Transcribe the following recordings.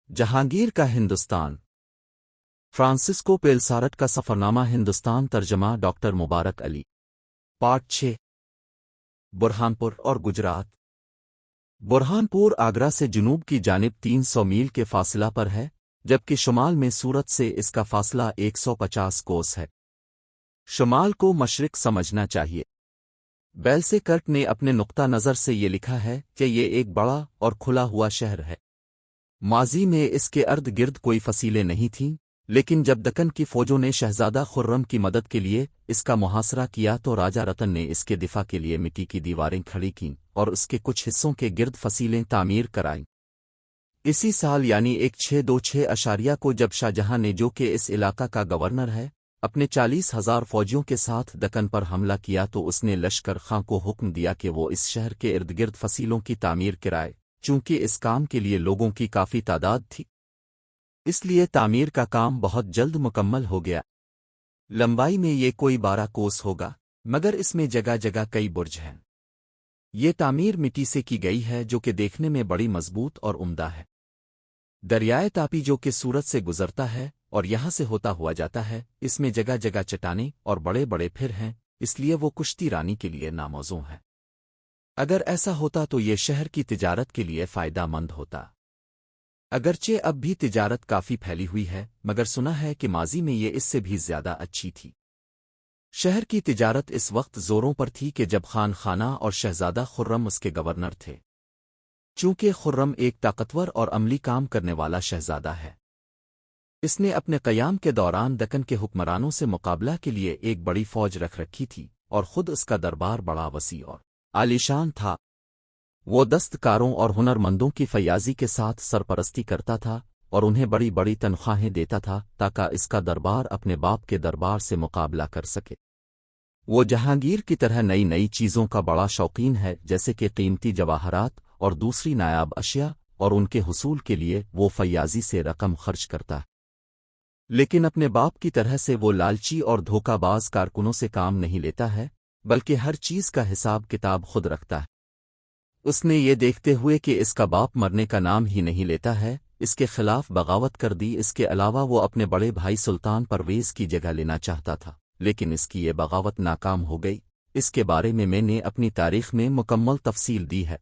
جہانگیر کا ہندوستان، فرانسسکو پیلسارٹ کا سفرنامہ ہندوستان، ترجمہ ڈاکٹر مبارک علی۔ پارٹ 6۔ برہانپور اور گجرات۔ برہانپور آگرہ سے جنوب کی جانب 300 میل کے فاصلہ پر ہے، جبکہ شمال میں سورت سے اس کا فاصلہ 150 کوس ہے۔ شمال کو مشرق سمجھنا چاہیے۔ بیلسے کرک نے اپنے نقطہ نظر سے یہ لکھا ہے کہ یہ ایک بڑا اور کھلا ہوا شہر ہے۔ ماضی میں اس کے ارد گرد کوئی فصیلیں نہیں تھیں، لیکن جب دکن کی فوجوں نے شہزادہ خرم کی مدد کے لیے اس کا محاصرہ کیا تو راجہ رتن نے اس کے دفاع کے لیے مٹی کی دیواریں کھڑی کیں اور اس کے کچھ حصوں کے گرد فصیلیں تعمیر کرائیں۔ اسی سال یعنی 1626 کو جب شاہجہاں نے، جو کہ اس علاقہ کا گورنر ہے، اپنے 40,000 فوجیوں کے ساتھ دکن پر حملہ کیا تو اس نے لشکر خاں کو حکم دیا کہ وہ اس شہر کے ارد گرد فصیلوں کی تعمیر کرائے، چونکہ اس کام کے لیے لوگوں کی کافی تعداد تھی۔ اس لیے تعمیر کا کام بہت جلد مکمل ہو گیا۔ لمبائی میں یہ کوئی 12 کوس ہوگا، مگر اس میں جگہ جگہ کئی برج ہیں۔ یہ تعمیر مٹی سے کی گئی ہے، جو کہ دیکھنے میں بڑی مضبوط اور عمدہ ہے۔ دریائے تاپی، جو کہ سورت سے گزرتا ہے اور یہاں سے ہوتا ہوا جاتا ہے، اس میں جگہ جگہ چٹانیں اور بڑے بڑے پھر ہیں، اس لیے وہ کشتی رانی کے لیے ناموزوں ہے۔ اگر ایسا ہوتا تو یہ شہر کی تجارت کے لیے فائدہ مند ہوتا۔ اگرچہ اب بھی تجارت کافی پھیلی ہوئی ہے، مگر سنا ہے کہ ماضی میں یہ اس سے بھی زیادہ اچھی تھی۔ شہر کی تجارت اس وقت زوروں پر تھی کہ جب خان خانہ اور شہزادہ خرم اس کے گورنر تھے۔ چونکہ خرم ایک طاقتور اور عملی کام کرنے والا شہزادہ ہے، اس نے اپنے قیام کے دوران دکن کے حکمرانوں سے مقابلہ کے لیے ایک بڑی فوج رکھ رکھی تھی، اور خود اس کا دربار بڑا وسیع اور عالیشان تھا۔ وہ دستکاروں اور ہنرمندوں کی فیاضی کے ساتھ سرپرستی کرتا تھا اور انہیں بڑی بڑی تنخواہیں دیتا تھا تاکہ اس کا دربار اپنے باپ کے دربار سے مقابلہ کر سکے۔ وہ جہانگیر کی طرح نئی نئی چیزوں کا بڑا شوقین ہے، جیسے کہ قیمتی جواہرات اور دوسری نایاب اشیاء، اور ان کے حصول کے لیے وہ فیاضی سے رقم خرچ کرتا ہے۔ لیکن اپنے باپ کی طرح سے وہ لالچی اور دھوکہ باز کارکنوں سے کام نہیں لیتا ہے، بلکہ ہر چیز کا حساب کتاب خود رکھتا ہے۔ اس نے یہ دیکھتے ہوئے کہ اس کا باپ مرنے کا نام ہی نہیں لیتا ہے، اس کے خلاف بغاوت کر دی۔ اس کے علاوہ وہ اپنے بڑے بھائی سلطان پرویز کی جگہ لینا چاہتا تھا، لیکن اس کی یہ بغاوت ناکام ہو گئی۔ اس کے بارے میں نے اپنی تاریخ میں مکمل تفصیل دی ہے۔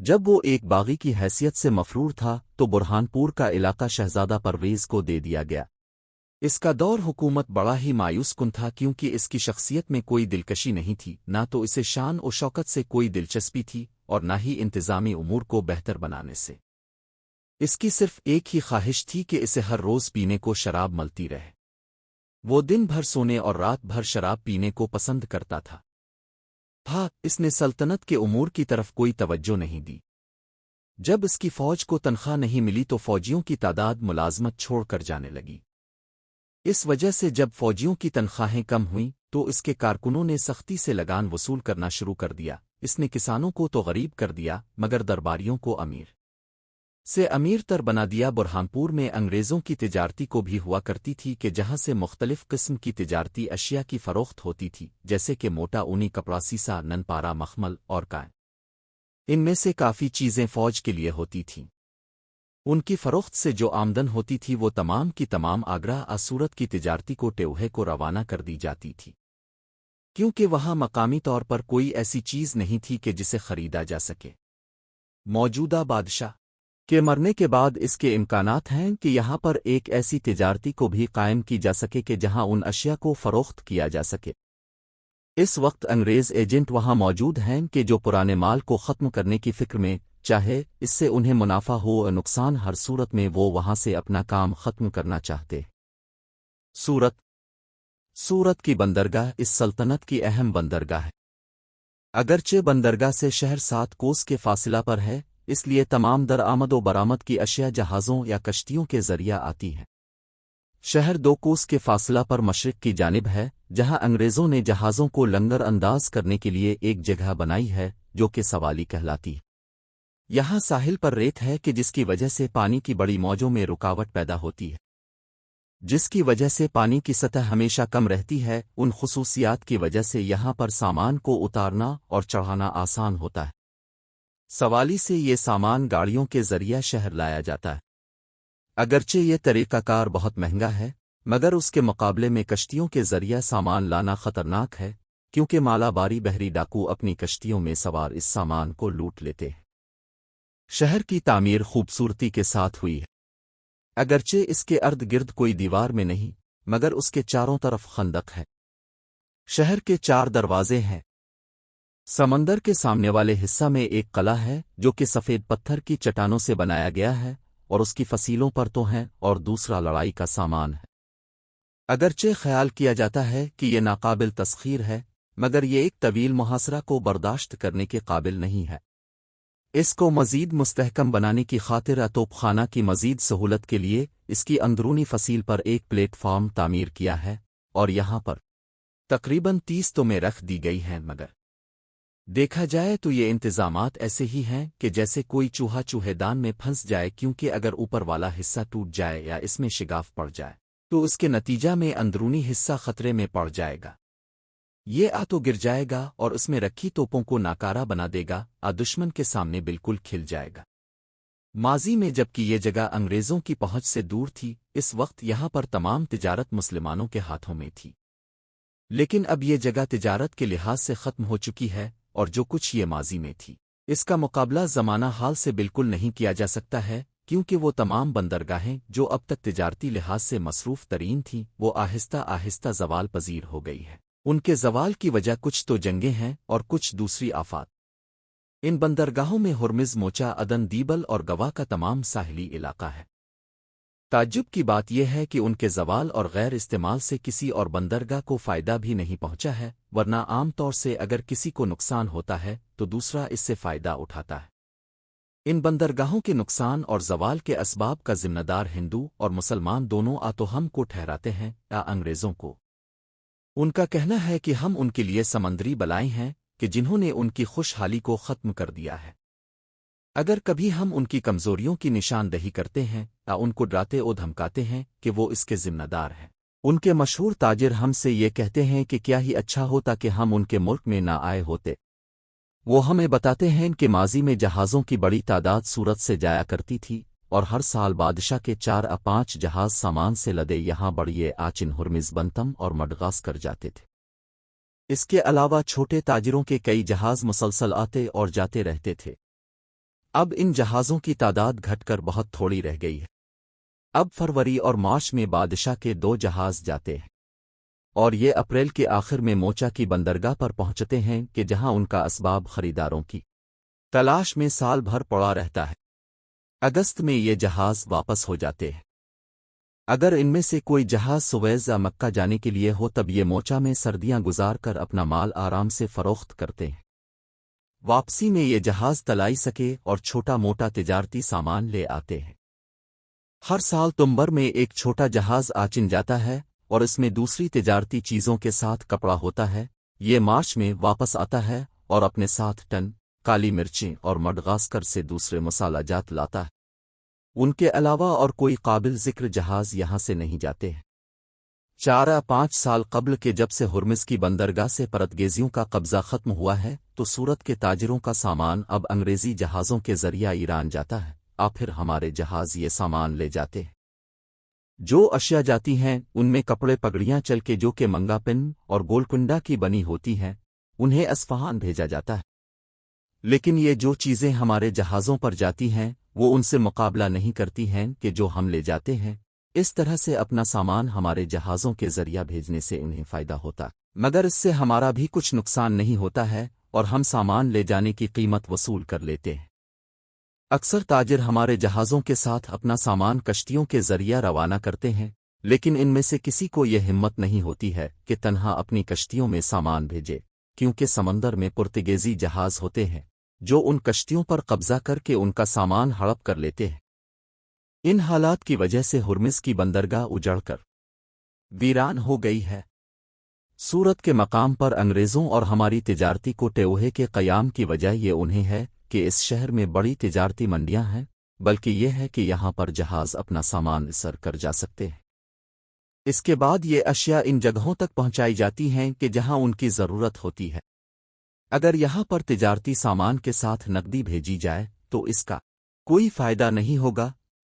جب وہ ایک باغی کی حیثیت سے مفرور تھا تو برہانپور کا علاقہ شہزادہ پرویز کو دے دیا گیا۔ اس کا دور حکومت بڑا ہی مایوس کن تھا، کیونکہ اس کی شخصیت میں کوئی دلکشی نہیں تھی، نہ تو اسے شان و شوکت سے کوئی دلچسپی تھی اور نہ ہی انتظامی امور کو بہتر بنانے سے۔ اس کی صرف ایک ہی خواہش تھی کہ اسے ہر روز پینے کو شراب ملتی رہے۔ وہ دن بھر سونے اور رات بھر شراب پینے کو پسند کرتا تھا۔ اس نے سلطنت کے امور کی طرف کوئی توجہ نہیں دی۔ جب اس کی فوج کو تنخواہ نہیں ملی تو فوجیوں کی تعداد ملازمت چھوڑ کر جانے لگی۔ اس وجہ سے جب فوجیوں کی تنخواہیں کم ہوئیں تو اس کے کارکنوں نے سختی سے لگان وصول کرنا شروع کر دیا۔ اس نے کسانوں کو تو غریب کر دیا، مگر درباریوں کو امیر سے امیر تر بنا دیا۔ برہانپور میں انگریزوں کی تجارتی کو بھی ہوا کرتی تھی کہ جہاں سے مختلف قسم کی تجارتی اشیاء کی فروخت ہوتی تھی، جیسے کہ موٹا اونی کپڑا، سیسا، نن پارا، مخمل اور کائیں۔ ان میں سے کافی چیزیں فوج کے لیے ہوتی تھیں۔ ان کی فروخت سے جو آمدن ہوتی تھی وہ تمام کی تمام آگرہ سورت کی تجارتی کو ٹیوہے کو روانہ کر دی جاتی تھی، کیونکہ وہاں مقامی طور پر کوئی ایسی چیز نہیں تھی کہ جسے خریدا جا سکے۔ موجودہ بادشاہ کے مرنے کے بعد اس کے امکانات ہیں کہ یہاں پر ایک ایسی تجارتی کو بھی قائم کی جا سکے کہ جہاں ان اشیاء کو فروخت کیا جا سکے۔ اس وقت انگریز ایجنٹ وہاں موجود ہیں کہ جو پرانے مال کو ختم کرنے کی فکر میں، چاہے اس سے انہیں منافع ہو یا نقصان، ہر صورت میں وہ وہاں سے اپنا کام ختم کرنا چاہتے۔ سورت کی بندرگاہ اس سلطنت کی اہم بندرگاہ ہے۔ اگرچہ بندرگاہ سے شہر 7 کوس کے فاصلہ پر ہے، اس لیے تمام درآمد و برآمد کی اشیاء جہازوں یا کشتیوں کے ذریعہ آتی ہیں۔ شہر 2 کوس کے فاصلہ پر مشرق کی جانب ہے، جہاں انگریزوں نے جہازوں کو لنگر انداز کرنے کے لیے ایک جگہ بنائی ہے جو کہ سوالی کہلاتی ہے۔ یہاں ساحل پر ریت ہے کہ جس کی وجہ سے پانی کی بڑی موجوں میں رکاوٹ پیدا ہوتی ہے، جس کی وجہ سے پانی کی سطح ہمیشہ کم رہتی ہے۔ ان خصوصیات کی وجہ سے یہاں پر سامان کو اتارنا اور چڑھانا آسان ہوتا ہے۔ سوالی سے یہ سامان گاڑیوں کے ذریعہ شہر لایا جاتا ہے۔ اگرچہ یہ طریقہ کار بہت مہنگا ہے، مگر اس کے مقابلے میں کشتیوں کے ذریعہ سامان لانا خطرناک ہے، کیونکہ مالا باری بحری ڈاکو اپنی کشتیوں میں سوار اس سامان کو لوٹ لیتے ہیں۔ شہر کی تعمیر خوبصورتی کے ساتھ ہوئی ہے، اگرچہ اس کے ارد گرد کوئی دیوار میں نہیں، مگر اس کے چاروں طرف خندق ہے۔ شہر کے 4 دروازے ہیں۔ سمندر کے سامنے والے حصہ میں ایک قلعہ ہے جو کہ سفید پتھر کی چٹانوں سے بنایا گیا ہے اور اس کی فصیلوں پر تو ہیں، اور دوسرا لڑائی کا سامان ہے۔ اگرچہ خیال کیا جاتا ہے کہ یہ ناقابل تسخیر ہے، مگر یہ ایک طویل محاصرہ کو برداشت کرنے کے قابل نہیں ہے۔ اس کو مزید مستحکم بنانے کی خاطر توپ خانہ کی مزید سہولت کے لیے اس کی اندرونی فصیل پر ایک پلیٹ فارم تعمیر کیا ہے، اور یہاں پر تقریباً 30 توپیں رکھ دی گئی ہیں، مگر دیکھا جائے تو یہ انتظامات ایسے ہی ہیں کہ جیسے کوئی چوہا چوہے دان میں پھنس جائے، کیونکہ اگر اوپر والا حصہ ٹوٹ جائے یا اس میں شگاف پڑ جائے تو اس کے نتیجہ میں اندرونی حصہ خطرے میں پڑ جائے گا۔ یہ تو گر جائے گا اور اس میں رکھی توپوں کو ناکارہ بنا دے گا، دشمن کے سامنے بالکل کھل جائے گا۔ ماضی میں جبکہ یہ جگہ انگریزوں کی پہنچ سے دور تھی، اس وقت یہاں پر تمام تجارت مسلمانوں کے ہاتھوں میں تھی، لیکن اب یہ جگہ تجارت کے لحاظ سے ختم ہو چکی ہے، اور جو کچھ یہ ماضی میں تھی اس کا مقابلہ زمانہ حال سے بالکل نہیں کیا جا سکتا ہے، کیونکہ وہ تمام بندرگاہیں جو اب تک تجارتی لحاظ سے مصروف ترین تھیں وہ آہستہ آہستہ زوال پذیر ہو گئی ہے۔ ان کے زوال کی وجہ کچھ تو جنگیں ہیں اور کچھ دوسری آفات۔ ان بندرگاہوں میں ہرمز، موچا، عدن، دیبل اور گوا کا تمام ساحلی علاقہ ہے۔ تعجب کی بات یہ ہے کہ ان کے زوال اور غیر استعمال سے کسی اور بندرگاہ کو فائدہ بھی نہیں پہنچا ہے، ورنہ عام طور سے اگر کسی کو نقصان ہوتا ہے تو دوسرا اس سے فائدہ اٹھاتا ہے۔ ان بندرگاہوں کے نقصان اور زوال کے اسباب کا ذمہ دار ہندو اور مسلمان دونوں تو ہم کو ٹھہراتے ہیں یا انگریزوں کو۔ ان کا کہنا ہے کہ ہم ان کے لیے سمندری بلائیں ہیں کہ جنہوں نے ان کی خوشحالی کو ختم کر دیا ہے۔ اگر کبھی ہم ان کی کمزوریوں کی نشاندہی کرتے ہیں یا ان کو ڈراتے اور دھمکاتے ہیں کہ وہ اس کے ذمہ دار ہیں۔ ان کے مشہور تاجر ہم سے یہ کہتے ہیں کہ کیا ہی اچھا ہوتا کہ ہم ان کے ملک میں نہ آئے ہوتے۔ وہ ہمیں بتاتے ہیں کہ ماضی میں جہازوں کی بڑی تعداد سورت سے جایا کرتی تھی، اور ہر سال بادشاہ کے 4 یا 5 جہاز سامان سے لدے یہاں بڑھئے آچن، ہرمز، بنتم اور مڈغاسکر جاتے تھے۔ اس کے علاوہ چھوٹے تاجروں کے کئی جہاز مسلسل آتے اور جاتے رہتے تھے۔ اب ان جہازوں کی تعداد گھٹ کر بہت تھوڑی رہ گئی ہے۔ اب فروری اور مارچ میں بادشاہ کے 2 جہاز جاتے ہیں، اور یہ اپریل کے آخر میں موچا کی بندرگاہ پر پہنچتے ہیں کہ جہاں ان کا اسباب خریداروں کی تلاش میں سال بھر پڑا رہتا ہے۔ اگست میں یہ جہاز واپس ہو جاتے ہیں۔ اگر ان میں سے کوئی جہاز سویز یا مکہ جانے کے لیے ہو تب یہ موچا میں سردیاں گزار کر اپنا مال آرام سے فروخت کرتے ہیں۔ واپسی میں یہ جہاز تلائی سکے اور چھوٹا موٹا تجارتی سامان لے آتے ہیں۔ ہر سال تمبر میں ایک چھوٹا جہاز آچن جاتا ہے اور اس میں دوسری تجارتی چیزوں کے ساتھ کپڑا ہوتا ہے۔ یہ مارچ میں واپس آتا ہے اور اپنے ساتھ ٹن کالی مرچیں اور مڈغاسکر سے دوسرے مسالہ جات لاتا ہے۔ ان کے علاوہ اور کوئی قابل ذکر جہاز یہاں سے نہیں جاتے ہیں۔ 4 یا 5 سال قبل کے جب سے ہرمز کی بندرگاہ سے پرتگیزیوں کا قبضہ ختم ہوا ہے تو سورت کے تاجروں کا سامان اب انگریزی جہازوں کے ذریعہ ایران جاتا ہے، پھر ہمارے جہاز یہ سامان لے جاتے ہیں۔ جو اشیاء جاتی ہیں ان میں کپڑے، پگڑیاں چل کے جو کہ منگا پن اور گولکنڈا کی بنی ہوتی ہیں، انہیں اصفہان بھیجا جاتا ہے۔ لیکن یہ جو چیزیں ہمارے جہازوں پر جاتی ہیں وہ ان سے مقابلہ نہیں کرتی ہیں کہ جو ہم لے جاتے ہیں۔ اس طرح سے اپنا سامان ہمارے جہازوں کے ذریعہ بھیجنے سے انہیں فائدہ ہوتا، مگر اس سے ہمارا بھی کچھ نقصان نہیں ہوتا ہے، اور ہم سامان لے جانے کی قیمت وصول کر لیتے ہیں۔ اکثر تاجر ہمارے جہازوں کے ساتھ اپنا سامان کشتیوں کے ذریعہ روانہ کرتے ہیں، لیکن ان میں سے کسی کو یہ ہمت نہیں ہوتی ہے کہ تنہا اپنی کشتیوں میں سامان بھیجے، کیونکہ سمندر میں پرتگیزی جہاز ہوتے ہیں جو ان کشتیوں پر قبضہ کر کے ان کا سامان ہڑپ کر لیتے ہیں۔ ان حالات کی وجہ سے ہرمز کی بندرگاہ اجڑ کر ویران ہو گئی ہے۔ سورت کے مقام پر انگریزوں اور ہماری تجارتی کو ٹیوہے کے قیام کی وجہ یہ انہیں ہے کہ اس شہر میں بڑی تجارتی منڈیاں ہیں، بلکہ یہ ہے کہ یہاں پر جہاز اپنا سامان سر کر جا سکتے ہیں۔ اس کے بعد یہ اشیاء ان جگہوں تک پہنچائی جاتی ہیں کہ جہاں ان کی ضرورت ہوتی ہے۔ اگر یہاں پر تجارتی سامان کے ساتھ نقدی بھیجی جائے تو اس کا کوئی فائدہ نہیں ہوگا،